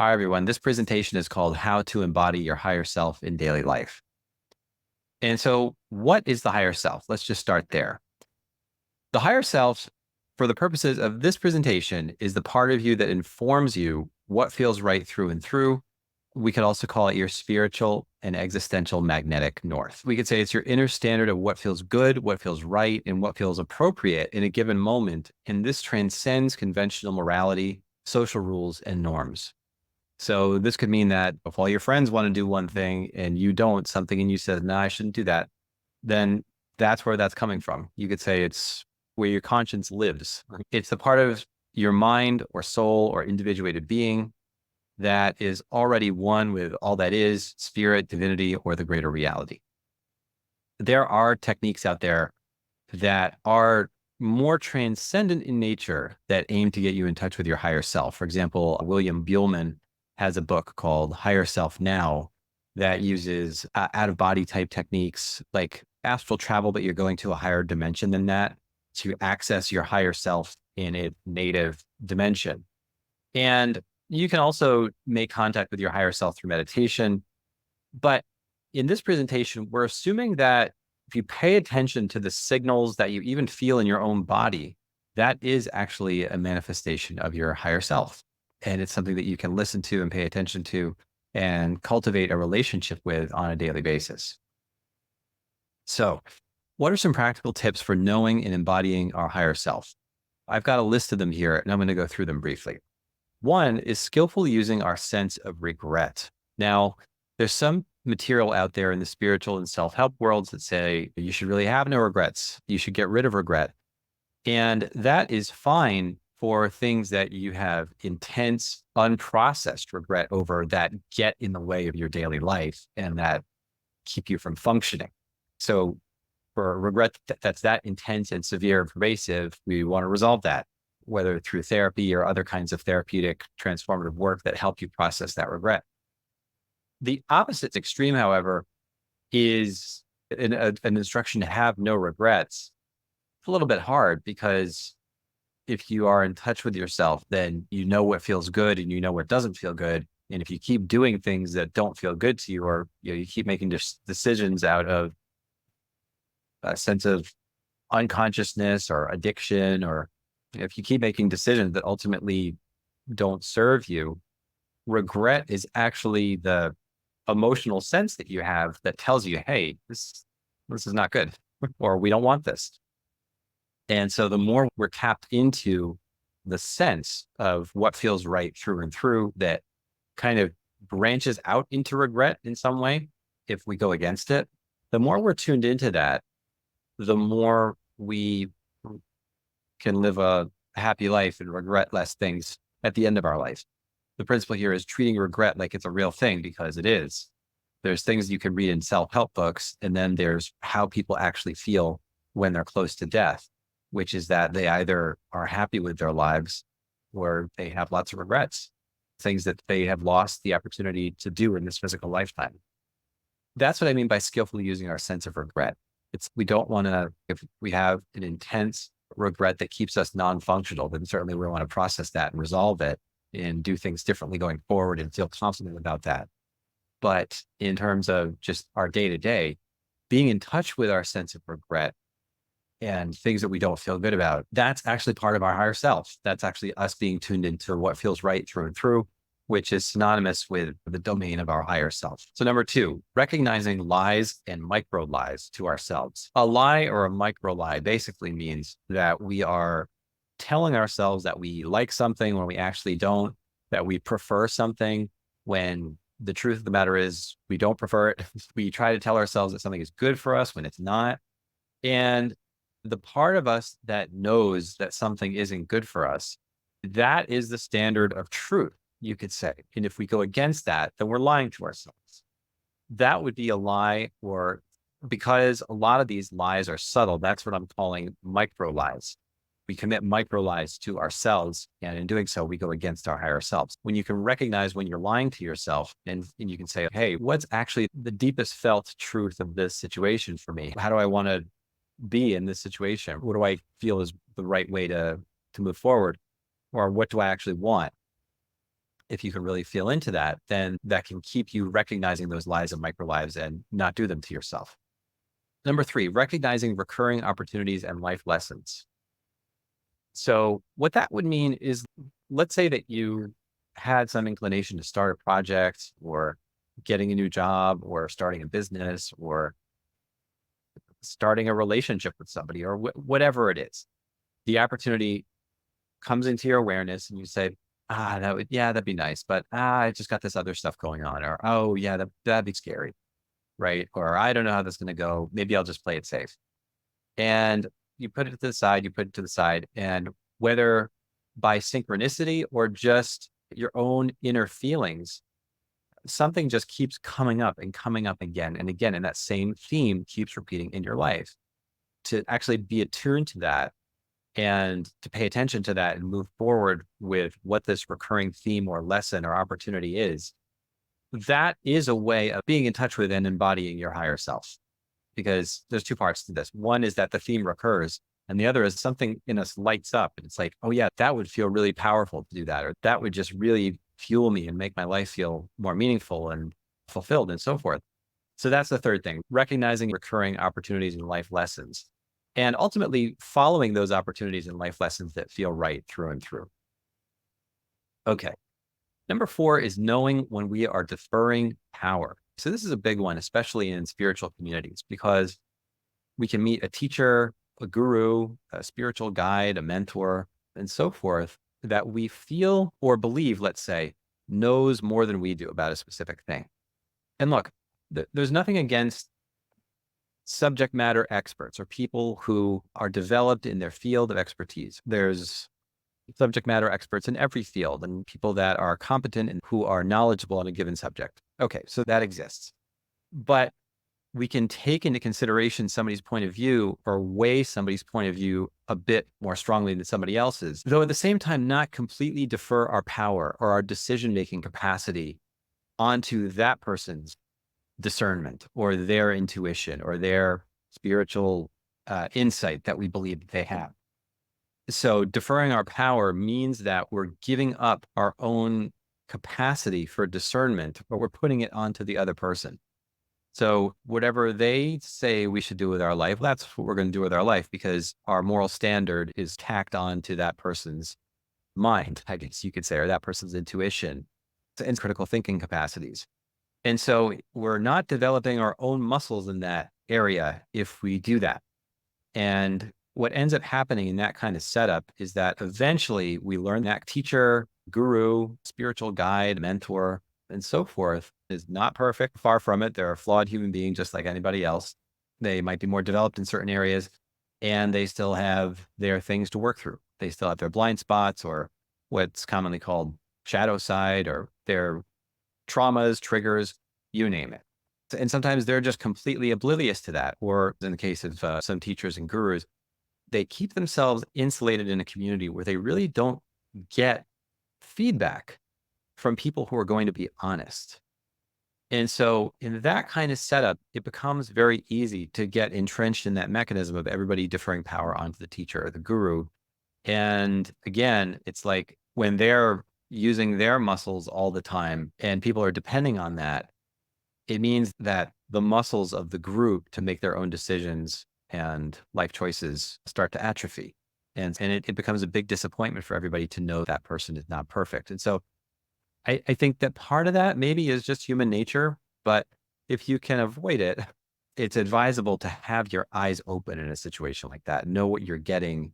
Hi, everyone. This presentation is called How to Embody Your Higher Self in Daily Life. And so, what is the higher self? Let's just start there. The higher self, for the purposes of this presentation, is the part of you that informs you what feels right through and through. We could also call it your spiritual and existential magnetic north. We could say it's your inner standard of what feels good, what feels right, and what feels appropriate in a given moment. And this transcends conventional morality, social rules, and norms. So this could mean that if all your friends want to do one thing and you don't, something and you said, no, I shouldn't do that, then that's where that's coming from. You could say it's where your conscience lives. It's the part of your mind or soul or individuated being that is already one with all that is, spirit, divinity, or the greater reality. There are techniques out there that are more transcendent in nature that aim to get you in touch with your higher self. For example, William Buhlman has a book called Higher Self Now that uses out of body type techniques like astral travel, but you're going to a higher dimension than that to access your higher self in a native dimension. And you can also make contact with your higher self through meditation. But in this presentation, we're assuming that if you pay attention to the signals that you even feel in your own body, that is actually a manifestation of your higher self. And it's something that you can listen to and pay attention to and cultivate a relationship with on a daily basis. So, what are some practical tips for knowing and embodying our higher self? I've got a list of them here, and I'm going to go through them briefly. One is skillfully using our sense of regret. Now, there's some material out there in the spiritual and self-help worlds that say you should really have no regrets. You should get rid of regret. And that is fine for things that you have intense, unprocessed regret over that get in the way of your daily life and that keep you from functioning. So for regret that's that intense and severe and pervasive, we want to resolve that, whether through therapy or other kinds of therapeutic transformative work that help you process that regret. The opposite extreme, however, is an instruction to have no regrets. It's a little bit hard because if you are in touch with yourself, then you know what feels good and you know what doesn't feel good. And if you keep doing things that don't feel good to you, or you keep making decisions out of a sense of unconsciousness or addiction, or if you keep making decisions that ultimately don't serve you, regret is actually the emotional sense that you have that tells you, hey, this is not good, or we don't want this. And so the more we're tapped into the sense of what feels right through and through, that kind of branches out into regret in some way, if we go against it, the more we're tuned into that, the more we can live a happy life and regret less things at the end of our life. The principle here is treating regret like it's a real thing, because it is. There's things you can read in self-help books, and then there's how people actually feel when they're close to death, which is that they either are happy with their lives or they have lots of regrets, things that they have lost the opportunity to do in this physical lifetime. That's what I mean by skillfully using our sense of regret. We don't want to, if we have an intense regret that keeps us non-functional, then certainly we want to process that and resolve it and do things differently going forward and feel confident about that. But in terms of just our day to day, being in touch with our sense of regret and things that we don't feel good about, that's actually part of our higher self. That's actually us being tuned into what feels right through and through, which is synonymous with the domain of our higher self. So number two, recognizing lies and micro lies to ourselves. A lie or a micro lie basically means that we are telling ourselves that we like something when we actually don't, that we prefer something when the truth of the matter is we don't prefer it. We try to tell ourselves that something is good for us when it's not. And the part of us that knows that something isn't good for us, that is the standard of truth, you could say. And if we go against that, then we're lying to ourselves. That would be a lie, or because a lot of these lies are subtle, that's what I'm calling micro lies. We commit micro lies to ourselves, and in doing so, we go against our higher selves. When you can recognize when you're lying to yourself, and you can say, hey, what's actually the deepest felt truth of this situation for me? How do I want to be in this situation? What do I feel is the right way to move forward? Or what do I actually want? if you can really feel into that, then that can keep you recognizing those lies and micro lives and not do them to yourself. Number 3, recognizing recurring opportunities and life lessons. So what that would mean is, let's say that you had some inclination to start a project or getting a new job or starting a business or starting a relationship with somebody or whatever it is. The opportunity comes into your awareness and you say, that'd be nice, but I just got this other stuff going on, or, oh yeah, that'd be scary, right? Or I don't know how this is going to go. Maybe I'll just play it safe. And you put it to the side, and whether by synchronicity or just your own inner feelings, something just keeps coming up and coming up again and again. And that same theme keeps repeating in your life. To actually be attuned to that and to pay attention to that and move forward with what this recurring theme or lesson or opportunity is, that is a way of being in touch with and embodying your higher self. Because there's 2 parts to this. One is that the theme recurs, and the other is something in us lights up. And it's like, oh yeah, that would feel really powerful to do that, or that would just really fuel me and make my life feel more meaningful and fulfilled and so forth. So that's the third thing, recognizing recurring opportunities and life lessons, and ultimately following those opportunities and life lessons that feel right through and through. Okay. Number 4 is knowing when we are deferring power. So this is a big one, especially in spiritual communities, because we can meet a teacher, a guru, a spiritual guide, a mentor, and so forth, that we feel or believe, let's say, knows more than we do about a specific thing. And look, there's nothing against subject matter experts or people who are developed in their field of expertise. There's subject matter experts in every field and people that are competent and who are knowledgeable on a given subject. Okay, so that exists. But we can take into consideration somebody's point of view or weigh somebody's point of view a bit more strongly than somebody else's, though at the same time not completely defer our power or our decision-making capacity onto that person's discernment or their intuition or their spiritual insight that we believe they have. So deferring our power means that we're giving up our own capacity for discernment, but we're putting it onto the other person. So whatever they say we should do with our life, that's what we're going to do with our life, because our moral standard is tacked on to that person's mind, I guess you could say, or that person's intuition and critical thinking capacities. And so we're not developing our own muscles in that area if we do that. And what ends up happening in that kind of setup is that eventually we learn that teacher, guru, spiritual guide, mentor, and so forth is not perfect. Far from it. They're a flawed human being just like anybody else. They might be more developed in certain areas, and they still have their things to work through. They still have their blind spots or what's commonly called shadow side, or their traumas, triggers, you name it. And sometimes they're just completely oblivious to that. Or in the case of some teachers and gurus, they keep themselves insulated in a community where they really don't get feedback from people who are going to be honest. And so in that kind of setup, it becomes very easy to get entrenched in that mechanism of everybody deferring power onto the teacher or the guru. And again, it's like when they're using their muscles all the time and people are depending on that, it means that the muscles of the group to make their own decisions and life choices start to atrophy. And it becomes a big disappointment for everybody to know that person is not perfect. And so I think that part of that maybe is just human nature, but if you can avoid it, it's advisable to have your eyes open in a situation like that. Know what you're getting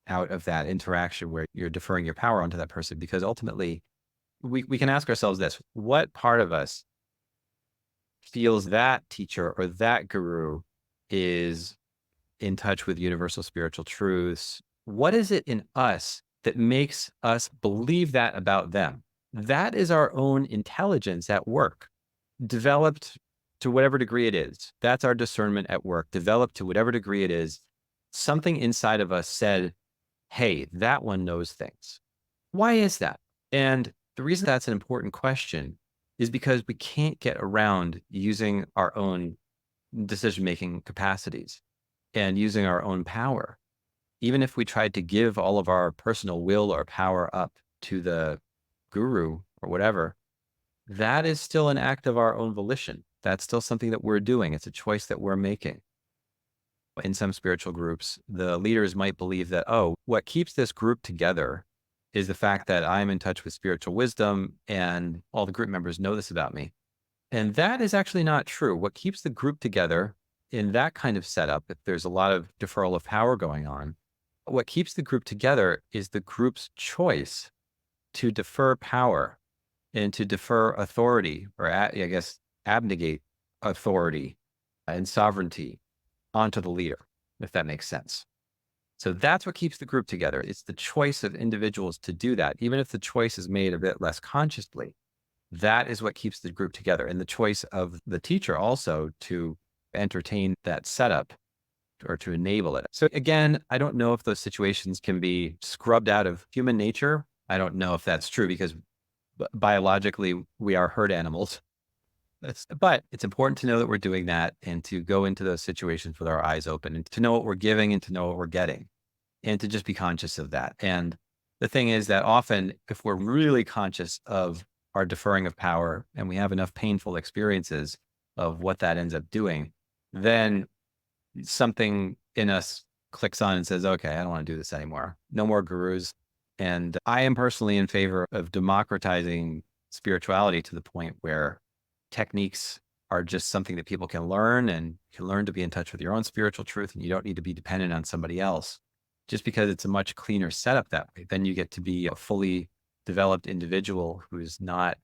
out of that interaction where you're deferring your power onto that person, because ultimately we can ask ourselves this: what part of us feels that teacher or that guru is in touch with universal spiritual truths? What is it in us that makes us believe that about them? That is our own intelligence at work, developed to whatever degree it is. That's our discernment at work, developed to whatever degree it is. Something inside of us said, hey, that one knows things. Why is that? And the reason that's an important question is because we can't get around using our own decision-making capacities and using our own power. Even if we tried to give all of our personal will or power up to the guru or whatever, that is still an act of our own volition. That's still something that we're doing. It's a choice that we're making. In some spiritual groups, the leaders might believe that, oh, what keeps this group together is the fact that I'm in touch with spiritual wisdom and all the group members know this about me. And that is actually not true. What keeps the group together in that kind of setup, if there's a lot of deferral of power going on, what keeps the group together is the group's choice to defer power and to defer authority, or I guess abnegate authority and sovereignty onto the leader, if that makes sense. So that's what keeps the group together. It's the choice of individuals to do that, even if the choice is made a bit less consciously. That is what keeps the group together. And the choice of the teacher also to entertain that setup or to enable it. So again, I don't know if those situations can be scrubbed out of human nature. I don't know if that's true because biologically we are herd animals. But it's important to know that we're doing that and to go into those situations with our eyes open and to know what we're giving and to know what we're getting and to just be conscious of that. And the thing is that often, if we're really conscious of our deferring of power and we have enough painful experiences of what that ends up doing, then something in us clicks on and says, okay, I don't want to do this anymore. No more gurus. And I am personally in favor of democratizing spirituality to the point where techniques are just something that people can learn and can learn to be in touch with your own spiritual truth. And you don't need to be dependent on somebody else just because it's a much cleaner setup that way. Then you get to be a fully developed individual who's not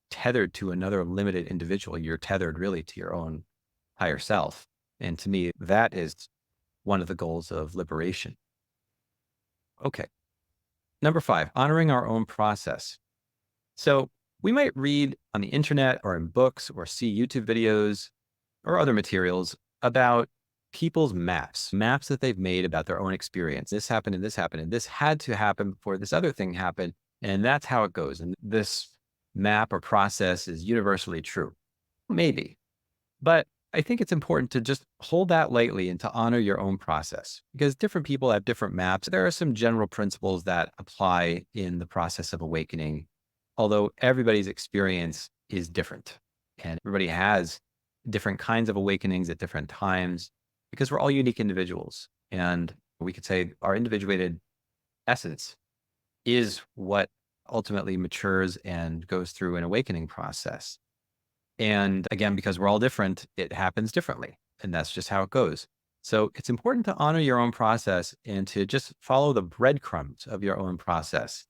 tethered to another limited individual. You're tethered really to your own higher self. And to me, that is one of the goals of liberation. Okay. Number 5, honoring our own process. So we might read on the internet or in books or see YouTube videos or other materials about people's maps that they've made about their own experience. This happened and this happened and this had to happen before this other thing happened. And that's how it goes. And this map or process is universally true. Maybe. But I think it's important to just hold that lightly and to honor your own process because different people have different maps. There are some general principles that apply in the process of awakening, although everybody's experience is different and everybody has different kinds of awakenings at different times because we're all unique individuals. And we could say our individuated essence is what ultimately matures and goes through an awakening process. And again, because we're all different, it happens differently. And that's just how it goes. So it's important to honor your own process and to just follow the breadcrumbs of your own process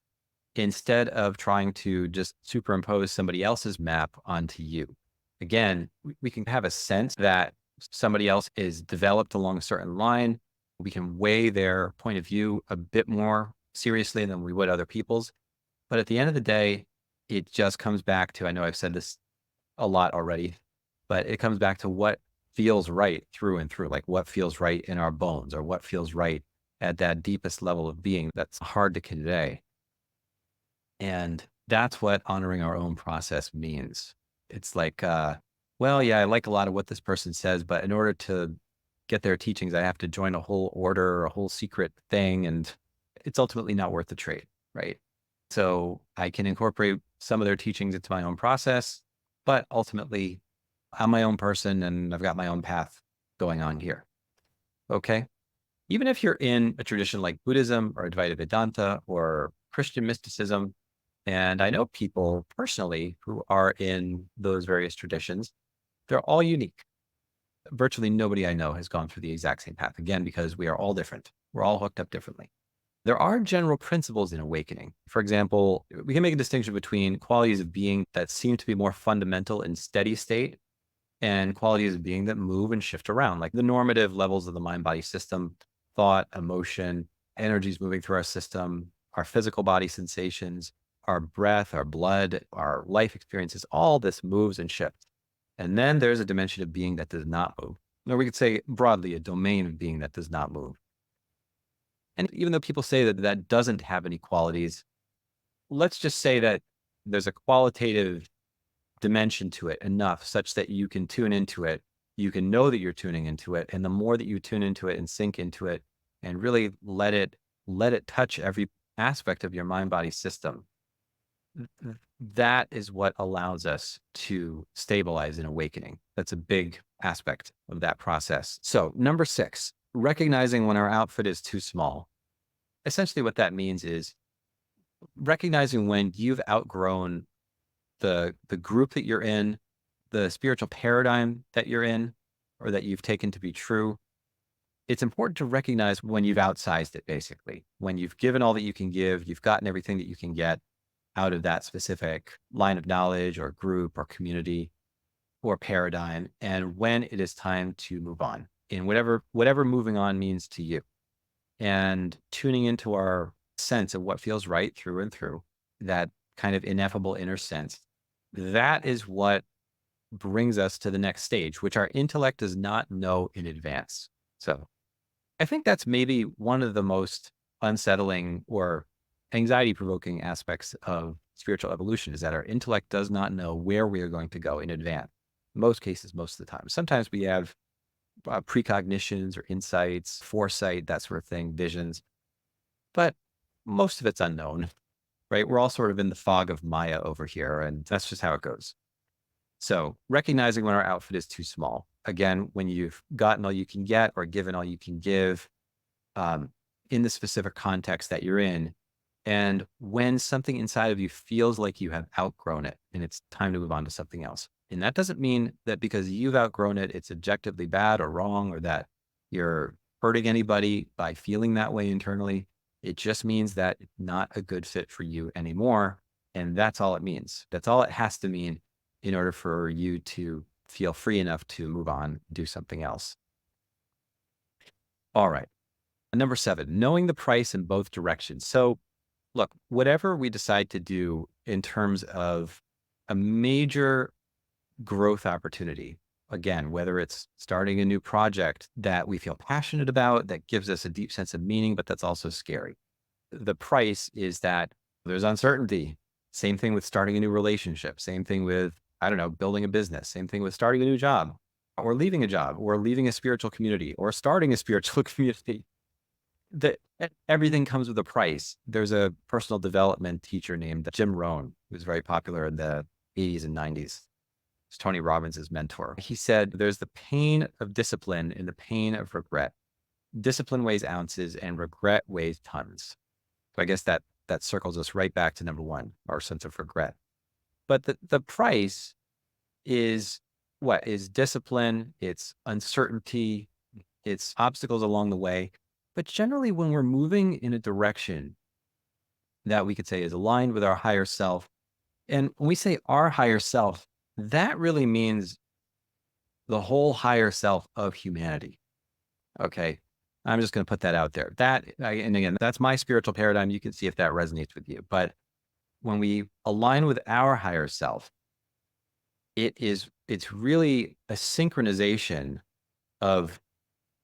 instead of trying to just superimpose somebody else's map onto you. Again, we can have a sense that somebody else is developed along a certain line. We can weigh their point of view a bit more seriously than we would other people's. But at the end of the day, it just comes back to, I know I've said this a lot already, but it comes back to what feels right through and through, like what feels right in our bones or what feels right at that deepest level of being that's hard to convey. And that's what honoring our own process means. It's like, well, yeah, I like a lot of what this person says, but in order to get their teachings, I have to join a whole order or a whole secret thing. And it's ultimately not worth the trade, right? So I can incorporate some of their teachings into my own process, but ultimately I'm my own person and I've got my own path going on here. Okay. Even if you're in a tradition like Buddhism or Advaita Vedanta or Christian mysticism, and I know people personally who are in those various traditions, they're all unique. Virtually nobody I know has gone through the exact same path, again, because we are all different. We're all hooked up differently. There are general principles in awakening. For example, we can make a distinction between qualities of being that seem to be more fundamental in steady state and qualities of being that move and shift around, like the normative levels of the mind-body system, thought, emotion, energies moving through our system, our physical body sensations, our breath, our blood, our life experiences, all this moves and shifts. And then there's a dimension of being that does not move. Or we could say broadly, a domain of being that does not move. And even though people say that that doesn't have any qualities, let's just say that there's a qualitative dimension to it enough such that you can tune into it. You can know that you're tuning into it. And the more that you tune into it and sink into it and really let it touch every aspect of your mind body system, that is what allows us to stabilize an awakening. That's a big aspect of that process. So, number 6, recognizing when our outfit is too small. Essentially, what that means is recognizing when you've outgrown the group that you're in, the spiritual paradigm that you're in, or that you've taken to be true. It's important to recognize when you've outsized it, basically. When you've given all that you can give, you've gotten everything that you can get out of that specific line of knowledge or group or community or paradigm, and when it is time to move on in whatever moving on means to you. And tuning into our sense of what feels right through and through, that kind of ineffable inner sense, that is what brings us to the next stage, which our intellect does not know in advance. So I think that's maybe one of the most unsettling or anxiety provoking aspects of spiritual evolution, is that our intellect does not know where we are going to go in advance. Most cases, most of the time. Sometimes we have precognitions or insights, foresight, that sort of thing, visions, but most of it's unknown, right? We're all sort of in the fog of Maya over here, and that's just how it goes. So recognizing when our outfit is too small. Again, when you've gotten all you can get or given all you can give, um, in the specific context that you're in. And when something inside of you feels like you have outgrown it and it's time to move on to something else. And that doesn't mean that because you've outgrown it, it's objectively bad or wrong, or that you're hurting anybody by feeling that way internally. It just means that it's not a good fit for you anymore. And that's all it means. That's all it has to mean in order for you to feel free enough to move on, do something else. All right. Number 7, knowing the price in both directions. So look, whatever we decide to do in terms of a major growth opportunity, again, whether it's starting a new project that we feel passionate about, that gives us a deep sense of meaning, but that's also scary. The price is that there's uncertainty. Same thing with starting a new relationship. Same thing with, I don't know, building a business. Same thing with starting a new job or leaving a job or leaving a spiritual community or starting a spiritual community. Everything comes with a price. There's a personal development teacher named Jim Rohn, who was very popular in the 80s and 90s. It's Tony Robbins' mentor. He said, there's the pain of discipline and the pain of regret. Discipline weighs ounces and regret weighs tons. So I guess that circles us right back to number 1, our sense of regret. But the price is what? Is discipline, it's uncertainty, it's obstacles along the way. But generally, when we're moving in a direction that we could say is aligned with our higher self, and when we say our higher self, that really means the whole higher self of humanity. Okay. I'm just going to put that out there. And again, that's my spiritual paradigm. You can see if that resonates with you. But when we align with our higher self, it's really a synchronization of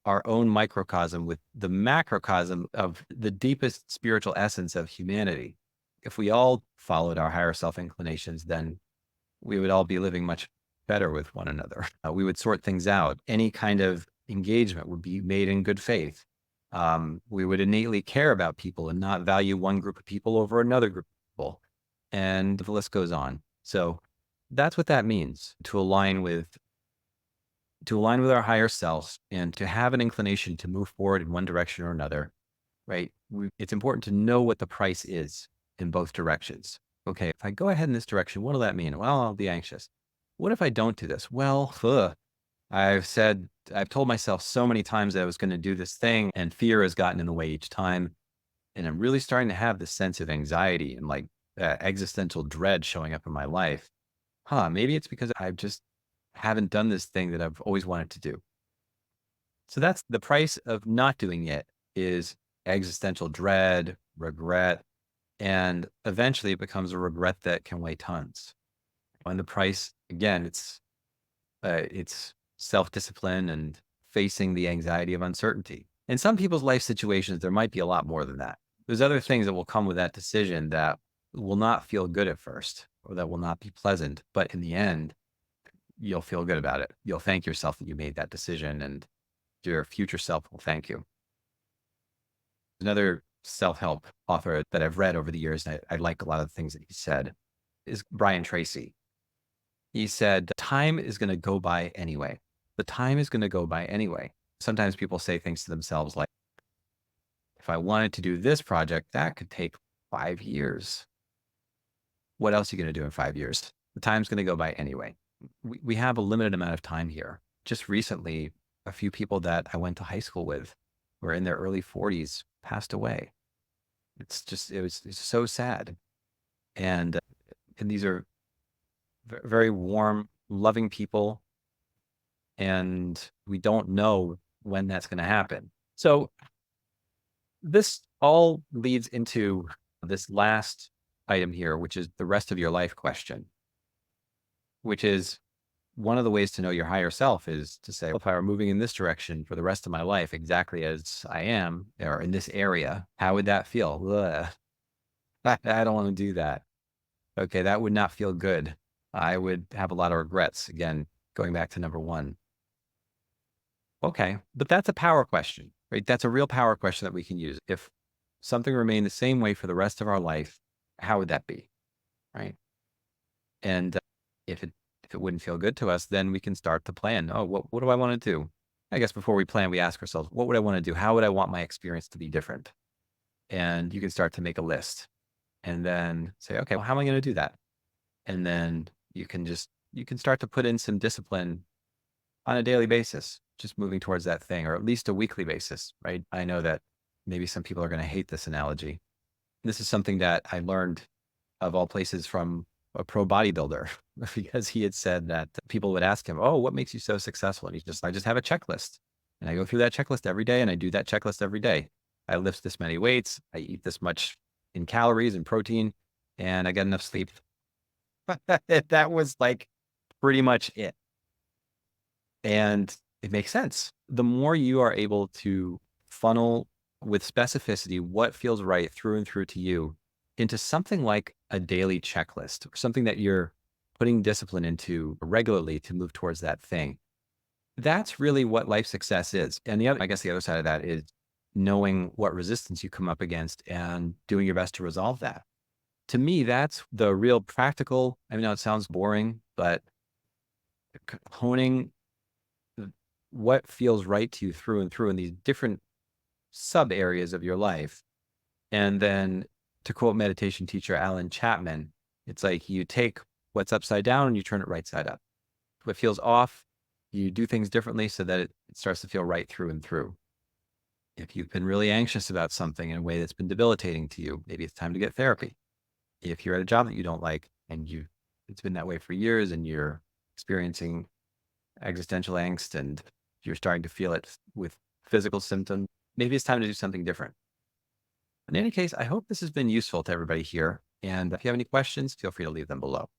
our own microcosm with the macrocosm of the deepest spiritual essence of humanity. If we all followed our higher self inclinations, then we would all be living much better with one another. We would sort things out. Any kind of engagement would be made in good faith. We would innately care about people and not value one group of people over another group of people. And the list goes on. So that's what that means, to align with our higher selves and to have an inclination to move forward in one direction or another, right? It's important to know what the price is in both directions. Okay, if I go ahead in this direction, what'll that mean? Well, I'll be anxious. What if I don't do this? Well, I've told myself so many times that I was going to do this thing, and fear has gotten in the way each time. And I'm really starting to have this sense of anxiety and like existential dread showing up in my life. Maybe it's because I just haven't done this thing that I've always wanted to do. So that's the price of not doing it, is existential dread, regret, and eventually it becomes a regret that can weigh tons. And the price, again, it's self-discipline and facing the anxiety of uncertainty. In some people's life situations, there might be a lot more than that. There's other things that will come with that decision that will not feel good at first, or that will not be pleasant. But in the end, you'll feel good about it. You'll thank yourself that you made that decision, and your future self will thank you. Another self-help author that I've read over the years, and I like a lot of the things that he said. is Brian Tracy. He said, time is going to go by anyway. The time is going to go by anyway. Sometimes people say things to themselves like, if I wanted to do this project, that could take 5 years. What else are you going to do in 5 years? The time's going to go by anyway. We have a limited amount of time here. Just recently, a few people that I went to high school with who were in their early 40s passed away. It's so sad. And these are very warm, loving people. And we don't know when that's going to happen. So this all leads into this last item here, which is the rest of your life question, which is one of the ways to know your higher self is to say, if I were moving in this direction for the rest of my life, exactly as I am, or in this area, how would that feel? Ugh. I don't want to do that. Okay, that would not feel good. I would have a lot of regrets. Again, going back to number one. Okay, but that's a power question, right? That's a real power question that we can use. If something remained the same way for the rest of our life, how would that be, right? And if it wouldn't feel good to us, then we can start to plan. Oh, what do I want to do? I guess before we plan, we ask ourselves, what would I want to do? How would I want my experience to be different? And you can start to make a list and then say, okay, well, how am I going to do that? And then you can start to put in some discipline on a daily basis, just moving towards that thing, or at least a weekly basis, right? I know that maybe some people are going to hate this analogy. This is something that I learned of all places from a pro bodybuilder because he had said that people would ask him, oh, what makes you so successful? And I just have a checklist and I go through that checklist every day and I do that checklist every day. I lift this many weights. I eat this much in calories and protein and I get enough sleep. That was like pretty much it. And it makes sense. The more you are able to funnel with specificity what feels right through and through to you into something like a daily checklist or something that you're putting discipline into regularly to move towards that thing. That's really what life success is. And I guess the other side of that is knowing what resistance you come up against and doing your best to resolve that. To me, that's the real practical. I know it sounds boring, but honing what feels right to you through and through in these different sub areas of your life. And then to quote meditation teacher Alan Chapman, it's like you take what's upside down and you turn it right side up. What feels off, you do things differently so that it starts to feel right through and through. If you've been really anxious about something in a way that's been debilitating to you, maybe it's time to get therapy. If you're at a job that you don't like and it's been that way for years and you're experiencing existential angst and you're starting to feel it with physical symptoms, maybe it's time to do something different. In any case, I hope this has been useful to everybody here. And if you have any questions, feel free to leave them below.